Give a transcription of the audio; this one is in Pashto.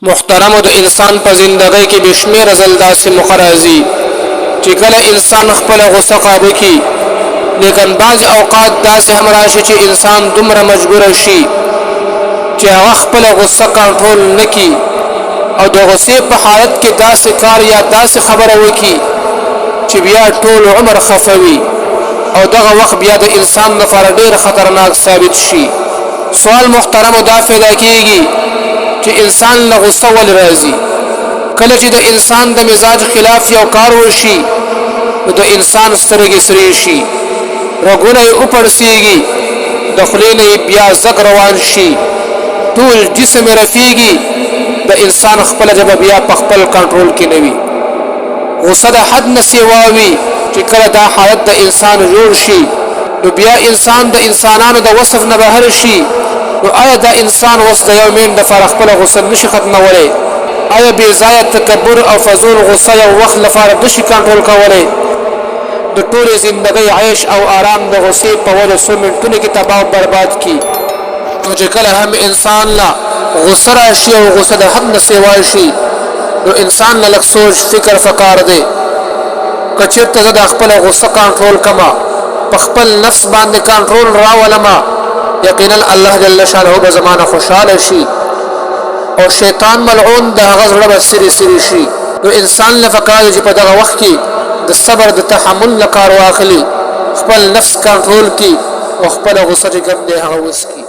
محترم د انسان په زندګۍ کې بشمیر زلدا سے مخرازي چې کله انسان خپل غصه قابو کی لیکن بعض اوقات داسې هم راشي چې انسان دومره مجبور شي چې هغه خپل غصه کنټرول نکي او د غصې په حالت کې داسې کار یا داسې خبره وکي چې بیا ټول عمر خفوي او دغه وخت بیا د انسان لپاره ډیر خطرناک ثابت شي. سوال محترم دا پیدا کیږي چې انسان له غصه ول راځي. کله چې د انسان د مزاج خلاف یو کار وشي نو د انسان سترګې سرې شي، رګونه یې وپړسېږي، د خولې نه بیا زګ روان شي، ټول جسم یې رفیږي، د انسان خپله ژبه بیا په خپل کنټرول کې نه وي. غصه د حد نه سیوا وي چې کله دا حالت د انسان جوړ شي نو بیا انسان د انسانانو د وصف نه بهر شي. نو آیا دا انسان اوس د یو مین دپاره خپله غصه نشي ختمولی؟ آیا بې ځایه تکبر او فضول غصه یو وخت لپاره نشي کنټرول کولی؟ د ټولې زندګۍ عیش او آرام د غصې په وجه څو منټونو کې تباه برباد کی. نو چې کله هم انسان له غصه راشي او غصه د حد نه سیوا شي نو انسان له لږ سوچ فکر پکار دی. که چېرته زه د خپله غصه کنټرول کما، په خپل نفس باندې کنټرول راولما، یقینا الله جل شانه به زمانه خوشحاله شي او شیطان ملعون د هغه زړه به سری سری شي. نو انسان له پکار چې په دغه وخت کې د صبر د تحمل نه کار واخلي، خپل نفس کنټرول کړي او خپله غصه چې کوم دی هغه وڅکي.